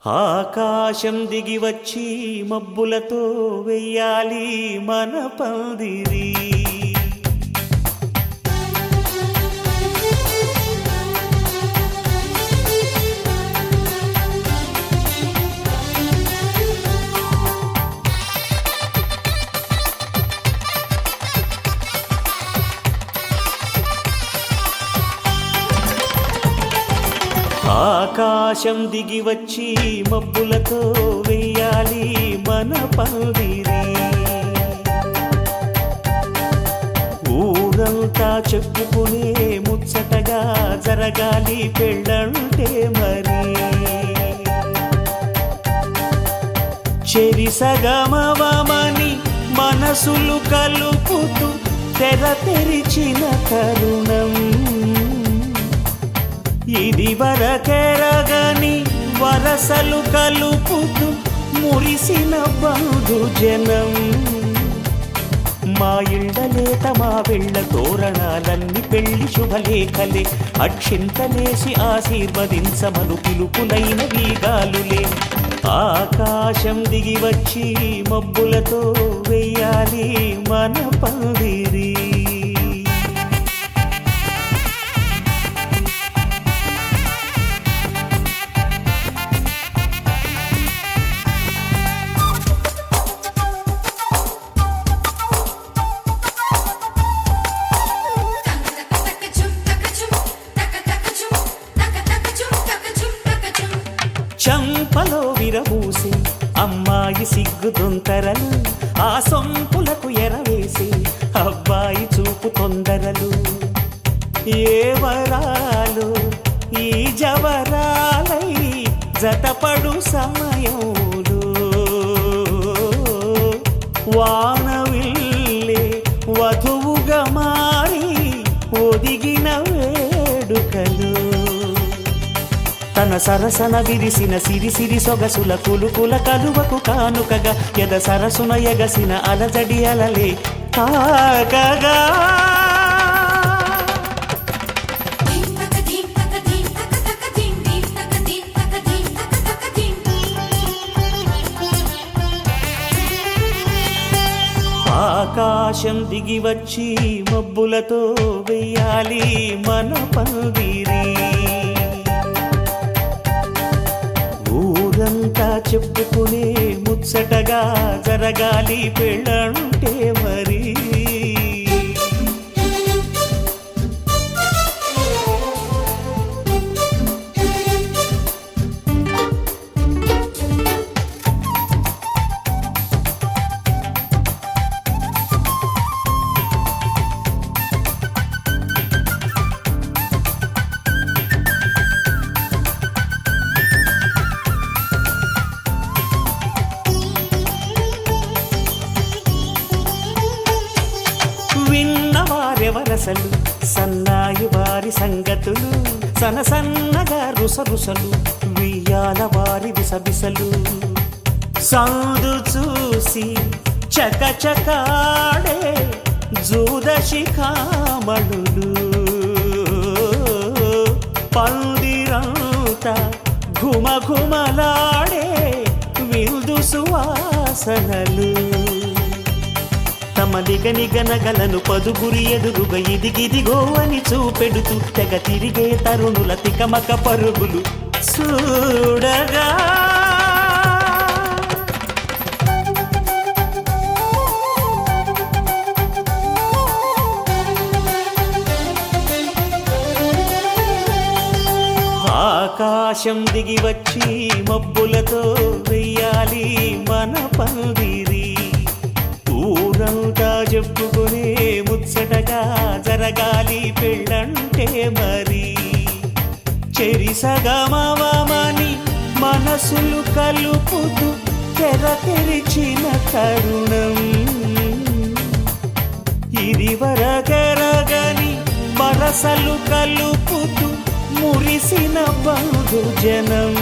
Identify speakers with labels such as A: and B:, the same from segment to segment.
A: ఆకాశం దిగి వచ్చి మబ్బులతో వెయ్యాలి మన పందిరి. ఆకాశం దిగి వచ్చి మబ్బులతో వెయ్యాలి మన పందిరి. ఊరంతా చెప్పుకునే ముచ్చటగా జరగాలి పెళ్ళంటే మరి. చెరిసగమవమని మనసులు కలుపుతూ తెర తెరిచిన తరుణం. ఇది వరకెరగని వరసలు కలుపుతూ మురిసిన బంధుజనం. మా ఇళ్ళలేత మా వెళ్ళ తోరణాలన్నీ పెళ్లి శుభలేఖలే. అక్షింతలేసి ఆశీర్వదించమను పిలుపులైన వీగాలులే. ఆకాశం దిగి వచ్చి మబ్బులతో వెయ్యాలి మన పందిరి. చంపలో విరబూసి అమ్మాయి సిగ్గు దొంతరలు. ఆ సొంపులకు ఎరవేసి అబ్బాయి చూపు తొందరలు. ఏ వరాలు ఈ జవరాలై జతపడు సమయంలో. వానవిల్లే వధువుగా మారి ఒదిగిన వేడుకలు. తన సరసన విరిసిన సిరిసిరి సొగసుల కులుకుల కలువకు కానుకగా ఎద సరసున ఎగసిన అలజడి అలలే తాకగా. ఆకాశం దిగి వచ్చి మబ్బులతో వెయ్యాలి మన పందిరి. ఊరంతా చెప్పుకునే ముచ్చటగా జరగాలి పెళ్ళంటే మరి. విన్నవారెవరసలు సన్నాయి వారి సంగతులు. సనసన్నగా రుసరుసలు వియ్యాల వారి విసబిసలు. సందు చూసి చకచకాడే జూదశిఖామణులు. పందిరంతా ఘుమఘుమలాడే విందు సువాసనలు. తమ నిగనిగనగలను పదుగురి ఎదురుగా ఇదిగిదిగో అని చూపెడుతూ తెగ తిరిగే తరుణుల తికమక పరుగులు చూడగా. ఆకాశం దిగి వచ్చి మబ్బులతో వెయ్యాలి మన పందిరి. ఊరంతా చెప్పుకునే ముచ్చటగా జరగాలి పెళ్ళంటే మరి. చెరిసగమవమని మనసులు కలుపుతూ తెర తెరిచిన తరుణం. ఇది వరకెరగని వరసలు కలుపుతూ మురిసిన బంధుజనం.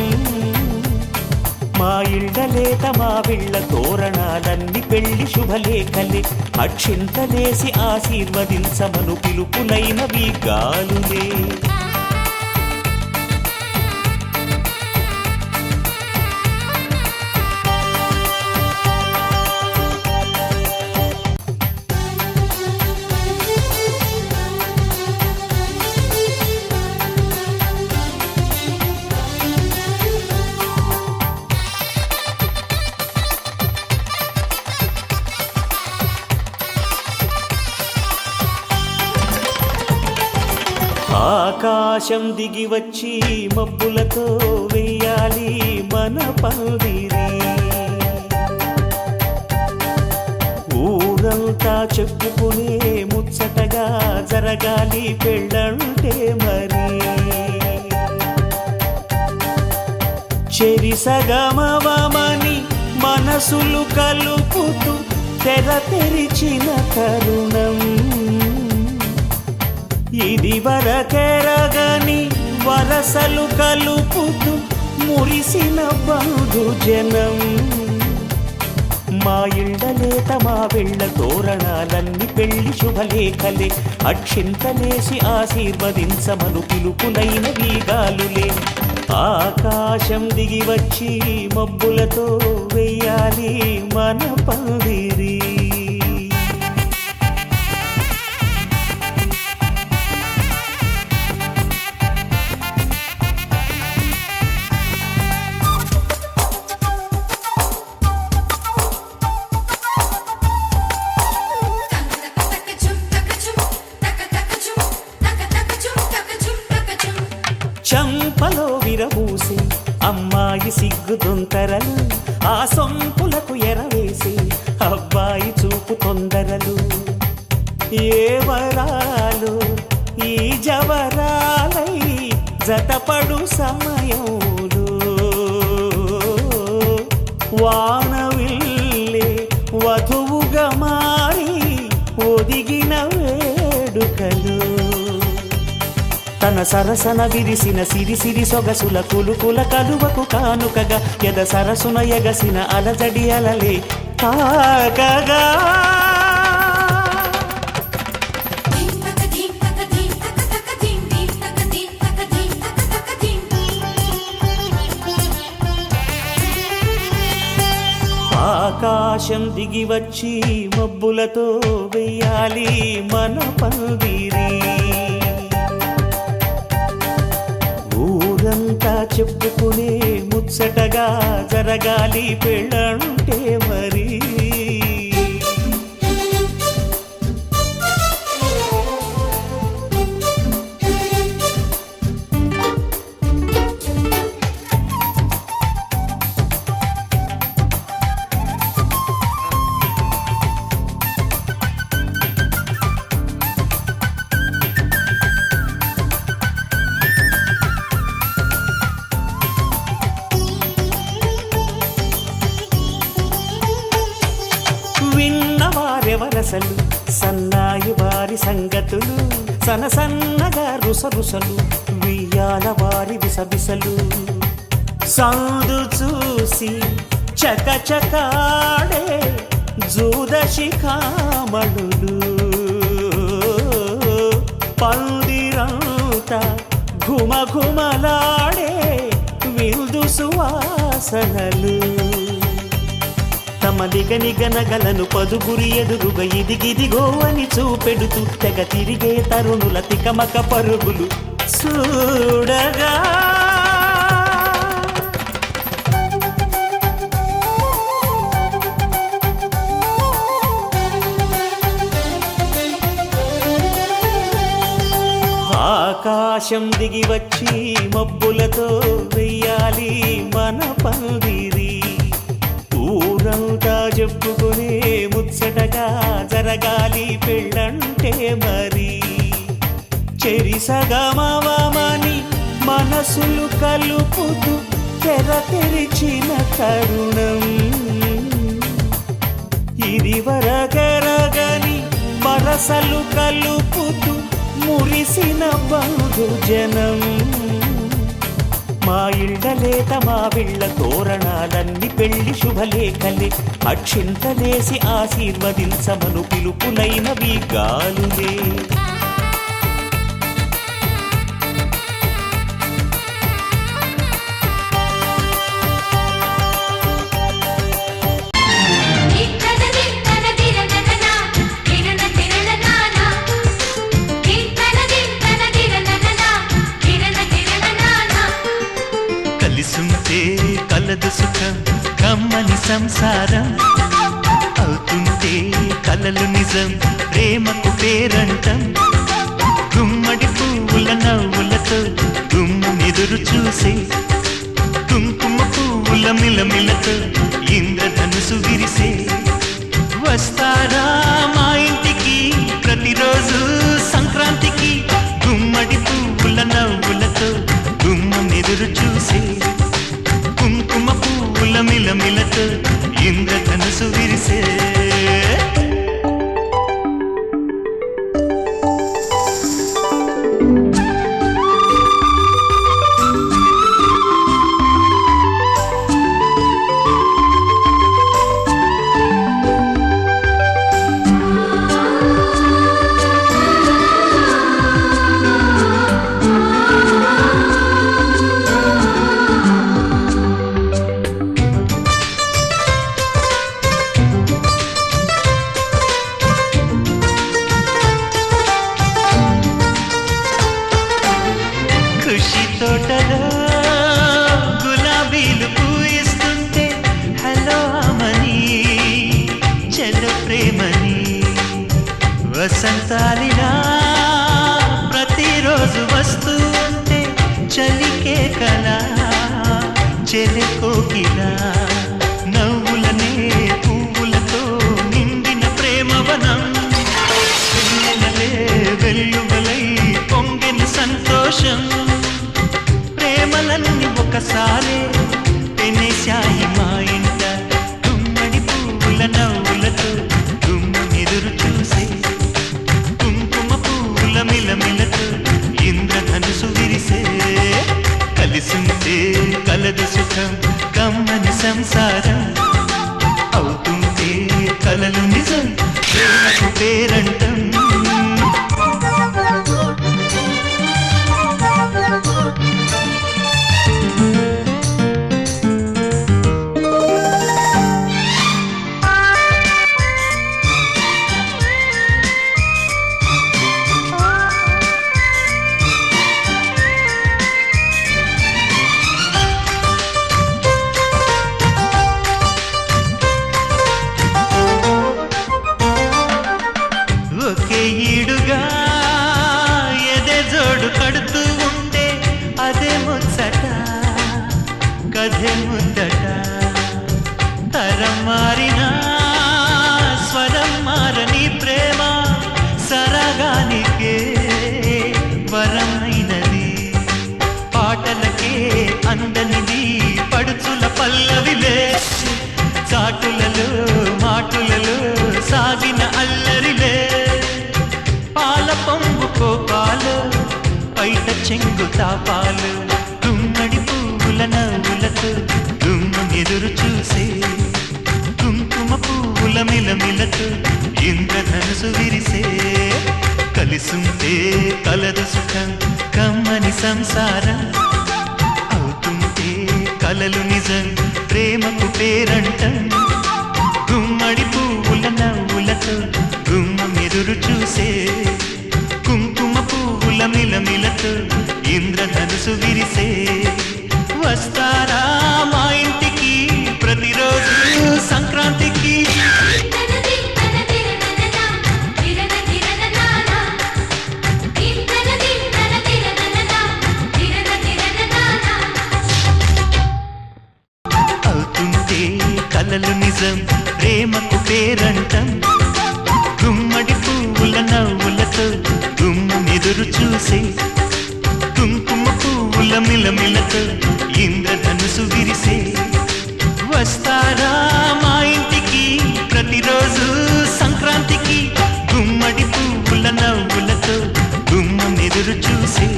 A: మా ఇళ్ళలేత మా వీళ్ళ తోరణాలన్నీ పెళ్లి శుభలేఖలే. అక్షింతలేసి ఆశీర్వదించమను పిలుపులైనవి గాలులే. ఆకాశం దిగి వచ్చి మబ్బులతో వెయ్యాలి మన పందిరి. ఊరంతా చెప్పుకునే ముచ్చటగా జరగాలి పెళ్ళంటే మరి. చెరిసగమవమని మనసులు కలుపుతూ తెర తెరిచిన తరుణం. ఇది వరకెరగని వరసలు కలుపుతూ మురిసిన బంధుజనం. మా ఇళ్ళలేత మా వెళ్ళ తోరణాలన్నీ పెళ్లి శుభలేఖలే. అక్షింతలేసి ఆశీర్వదించమను పిలుపులైన వీగాలులే. ఆకాశం దిగి వచ్చి మబ్బులతో వెయ్యాలి మన పందిరి. చంపలో విరబూసి అమ్మాయి సిగ్గు దొంతరలు. ఆ సొంపులకు ఎరవేసి అబ్బాయి చూపు తొందరలు. ఏ వరాలు ఈ జవరాలై జతపడు సమయంలో. వానవిల్లే వధువుగా మారి ఒదిగిన వేడుకలు. తన సరసన విరిసిన సిరిసిరి సొగసుల కులుకుల కలువకు కానుకగా ఎద సరసున ఎగసిన అలజడి అలలే తాకగా. ఆకాశం దిగి వచ్చి మబ్బులతో వెయ్యాలి మన పందిరి. ఊరంతా చెప్పుకునే ముచ్చటగా జరగాలి పెళ్ళంటే మరి. విన్నవారెవరసలు సన్నాయి వారి సంగతులు. సనసన్నగా రుసరుసలు వియ్యాల వారి విసబిసలు. సందు చూసి చకచకాడే జూదశిఖామణులు. పందిరంతా ఘుమఘుమలాడే విందు సువాసనలు. తమ నిగనిగనగలను పదుగురి ఎదురుగా ఇదిగిదిగో అని చూపెడుతూ తెగ తిరిగే తరుణుల తికమక పరుగులు చూడగా. ఆకాశం దిగి వచ్చి మబ్బులతో వెయ్యాలి మన పందిరి. ఊరంతా చెప్పుకునే ముచ్చటగా జరగాలి పెళ్ళంటే మరి. చెరిసగమవమని మనసులు కలుపుతూ తెర తెరిచిన తరుణం. ఇది వరకెరగని వరసలు కలుపుతూ మురిసిన బంధుజనం. మా ఇళ్ళలేత మా వెళ్ళ తోరణాలన్నీ పెళ్లి శుభలేఖలే. అక్షింతలేసి ఆశీర్వదించమను పిలుపులైన వీగాలులే.
B: కలదు సుఖం కమ్మని సంసారం అవుతుంటే కలలు నిజం ప్రేమకు పేరంటం. గుమ్మడి పువ్వుల చూసే కుంకుమ పువ్వుల మిలమిలతో ఇంద్రధనుసు విరిసే వస్తారా మా ఇంటికి ప్రతిరోజు సంక్రాంతికి గుమ్మడి పువ్వుల నవ్వులతో గుమ్మెదురు చూసే కుంకుమ పువ్వుల మిలమిలతో ఇంద్రధనుసు విరిసే ఖుషి తోటలో గులాబీలు పూయిస్తుంటే హలో అమని చెల్లు ప్రేమని వసంతాలిలా ప్రతిరోజు వస్తూ ఉంటే చలికే కలా చెలి కోకిలా నవ్వులనే పువ్వులతో నిండిన ప్రేమవనం వెన్నెలలే వెల్లువలై పొంగిన సంతోషం ప్రేమలన్నీ ఒకసారి పెనేశాయి మా ఇంట గుమ్మడి పువ్వుల నవ్వులతో గుమ్మెదురు చూసే కుంకుమ పువ్వుల మిలమిలతో ఇంద్రధనుసు విరిసే కలిసుంటే కలదు సుఖం కమ్మని సంసారం అవుతుంటే కలలు నిజం ప్రేమకు పేరంటం ఒకే ఈడుగా ఎదే జోడు కడుతూ ఉంటే అదే ముచ్చట కథే ముద్దట తరం మారినా స్వరం మారని ప్రేమ సరగానికే వరమైనది పాటలకే అందనిది పడుచుల పల్లవిలే చాటులలో మాటులలో సాగిన అల్లరిలే పాల పొంగు కోపాలు పైట చెంగు తాపాలు గుమ్మడి పువ్వుల నవ్వులతో గుమ్మెదురు చూసే కుంకుమ పువ్వుల మిలమిలతో ఇంద్రధనుసు విరిసే కలిసుంటే కలదు సుఖం కమ్మని సంసారం అవుతుంటే కలలు నిజం ప్రేమకు పేరంటం గుమ్మడి పువ్వుల నవ్వులతో గుమ్మెదురు చూసే కుంకుమ పువ్వుల మిలమిలతో ఇంద్రధనుసు విరిసే వస్తారా మా ఇంటికి ప్రతిరోజు సంక్రాంతికి అవుతుంటే కలలు నిజం ప్రేమకు పేరంటం గుమ్మడి పువ్వుల నవ్వులతో గుమ్మెదురు చూసే కుంకుమ పువ్వుల మిలమిలతో ఇంద్రధనుసు విరిసే వస్తారా మా ఇంటికి ప్రతిరోజు సంక్రాంతికి గుమ్మడి పువ్వుల నవ్వులతో గుమ్మెదురు చూసే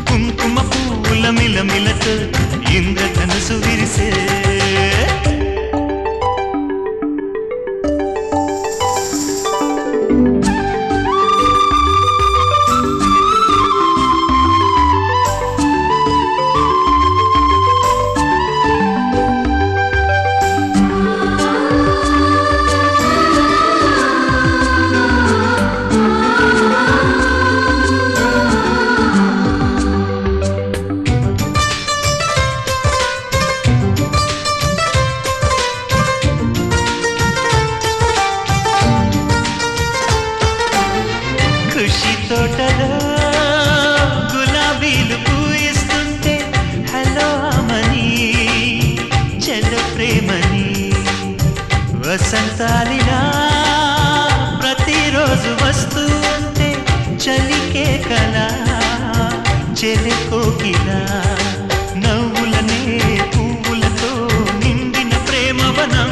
B: కుంకుమ పువ్వుల మిలమిలతో ఇంద్రధనుసు విరిసే తోటలో గులాబీలు పూయిస్తుంటే వసంతాలిలా ప్రతిరోజు వస్తూ ఉంటే చలికే కలా చెలికోకిలా నవ్వులనే పువ్వులతో నిండిన ప్రేమవనం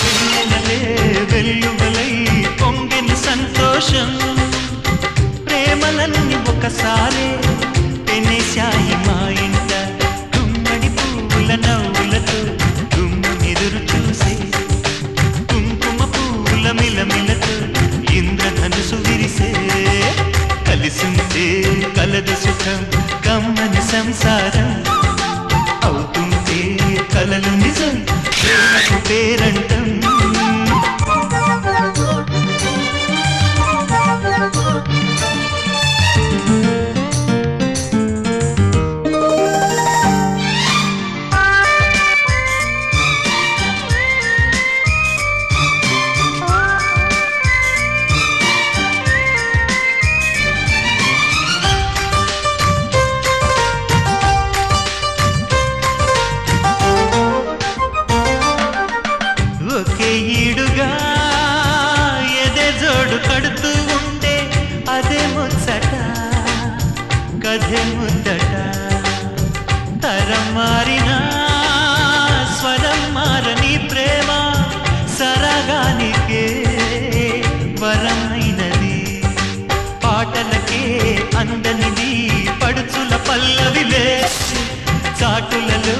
B: వెన్నెలలే వెల్లువలై పొంగిన సంతోషం ప్రేమలన్నీ ఒకసారే పెనేశాయి మా ఇంట గుమ్మడి పువ్వుల నవ్వులతో గుమ్మెదురు చూసే కుంకుమ పువ్వుల మిలమిలతో ఇంద్రధనుసు విరిసే కలిసుంటే కలదు సుఖం కమ్మని సంసారం అవుతుంటే కలలు నిజం ప్రేమకు పేరంటం ఒకే ఈడుగా ఎదే జోడు కడుతూ ఉంటే అదే ముచ్చట కథే ముద్దట తరం మారినా స్వరం మారని ప్రేమ సరగానికే వరమైనది పాటలకే అందనిది పడుచుల పల్లవిలే చాటులలో